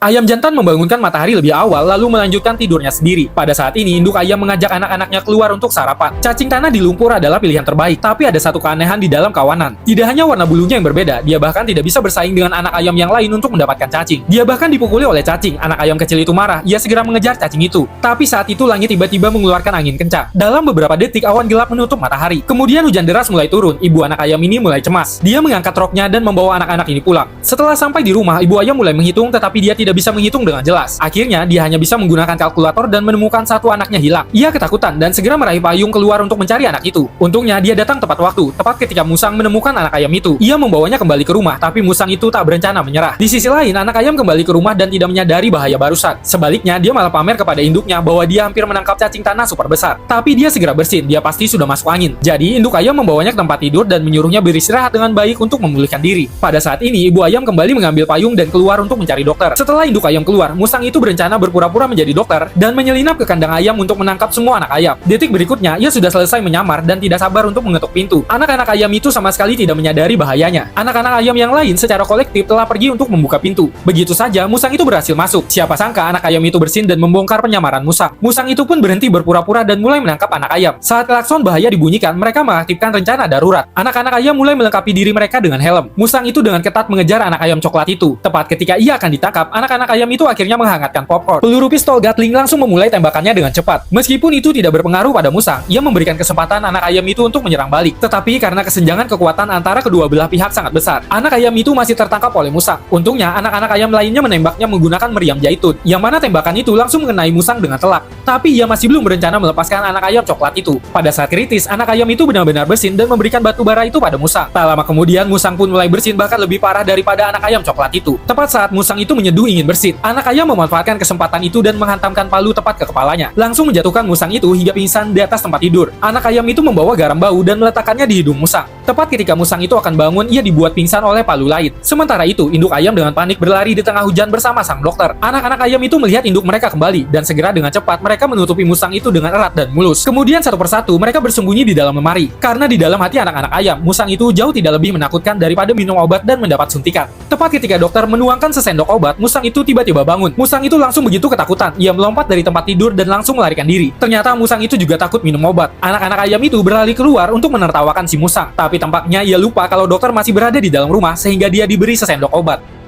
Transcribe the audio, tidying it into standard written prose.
Ayam jantan membangunkan matahari lebih awal lalu melanjutkan tidurnya sendiri. Pada saat ini, induk ayam mengajak anak-anaknya keluar untuk sarapan. Cacing tanah di lumpur adalah pilihan terbaik, tapi ada satu keanehan di dalam kawanan. Tidak hanya warna bulunya yang berbeda, dia bahkan tidak bisa bersaing dengan anak ayam yang lain untuk mendapatkan cacing. Dia bahkan dipukuli oleh cacing. Anak ayam kecil itu marah, ia segera mengejar cacing itu. Tapi saat itu langit tiba-tiba mengeluarkan angin kencang. Dalam beberapa detik, awan gelap menutup matahari. Kemudian hujan deras mulai turun. Ibu anak ayam ini mulai cemas. Dia mengangkat roknya dan membawa anak-anak ini pulang. Setelah sampai di rumah, ibu ayam mulai menghitung, tetapi dia tidak bisa menghitung dengan jelas. Akhirnya, dia hanya bisa menggunakan kalkulator dan menemukan satu anaknya hilang. Ia ketakutan dan segera meraih payung keluar untuk mencari anak itu. Untungnya, dia datang tepat waktu, tepat ketika Musang menemukan anak ayam itu. Ia membawanya kembali ke rumah, tapi Musang itu tak berencana menyerah. Di sisi lain, anak ayam kembali ke rumah dan tidak menyadari bahaya barusan. Sebaliknya, dia malah pamer kepada induknya bahwa dia hampir menangkap cacing tanah super besar. Tapi dia segera bersin, dia pasti sudah masuk angin. Jadi, induk ayam membawanya ke tempat tidur dan menyuruhnya beristirahat dengan baik untuk memulihkan diri. Pada saat ini, ibu ayam kembali mengambil payung dan keluar untuk mencari dokter. Setelah induk ayam keluar, Musang itu berencana berpura-pura menjadi dokter dan menyelinap ke kandang ayam untuk menangkap semua anak ayam. Detik berikutnya, ia sudah selesai menyamar dan tidak sabar untuk mengetuk pintu. Anak-anak ayam itu sama sekali tidak menyadari bahayanya. Anak-anak ayam yang lain secara kolektif telah pergi untuk membuka pintu. Begitu saja, Musang itu berhasil masuk. Siapa sangka anak ayam itu bersin dan membongkar penyamaran Musang. Musang itu pun berhenti berpura-pura dan mulai menangkap anak ayam. Saat klakson bahaya dibunyikan, mereka mengaktifkan rencana darurat. Anak-anak ayam mulai melengkapi diri mereka dengan helm. Musang itu dengan ketat mengejar anak ayam coklat itu. Tepat ketika ia akan ditangkap, anak-anak ayam itu akhirnya menghangatkan popcorn. Peluru pistol Gatling langsung memulai tembakannya dengan cepat. Meskipun itu tidak berpengaruh pada Musang, ia memberikan kesempatan anak ayam itu untuk menyerang balik. Tetapi karena kesenjangan kekuatan antara kedua belah pihak sangat besar, anak ayam itu masih tertangkap oleh Musang. Untungnya, anak-anak ayam lainnya menembaknya menggunakan meriam zaitun, yang mana tembakan itu langsung mengenai Musang dengan telak. Tapi ia masih belum berencana melepaskan anak ayam coklat itu. Pada saat kritis, anak ayam itu benar-benar bersin dan memberikan batu bara itu pada Musang. Tak lama kemudian, Musang pun mulai bersin bahkan lebih parah daripada anak ayam coklat itu. Tepat saat Musang itu menyeduh ingin bersin, anak ayam memanfaatkan kesempatan itu dan menghantamkan palu tepat ke kepalanya, langsung menjatuhkan Musang itu hingga pingsan di atas tempat tidur. Anak ayam itu membawa garam bau dan meletakkannya di hidung Musang. Tepat ketika Musang itu akan bangun, ia dibuat pingsan oleh palu lain. Sementara itu, induk ayam dengan panik berlari di tengah hujan bersama sang dokter. Anak-anak ayam itu melihat induk mereka kembali, dan segera dengan cepat mereka menutupi Musang itu dengan erat dan mulus. Kemudian satu persatu mereka bersembunyi di dalam lemari. Karena di dalam hati anak-anak ayam, Musang itu jauh tidak lebih menakutkan daripada minum obat dan mendapat suntikan. Tepat ketika dokter menuangkan sesendok obat, Musang itu tiba-tiba bangun. Musang itu langsung begitu ketakutan. Ia melompat dari tempat tidur dan langsung melarikan diri. Ternyata Musang itu juga takut minum obat. Anak-anak ayam itu berlari keluar untuk menertawakan si Musang. Tapi tampaknya ia lupa kalau dokter masih berada di dalam rumah sehingga dia diberi sesendok obat.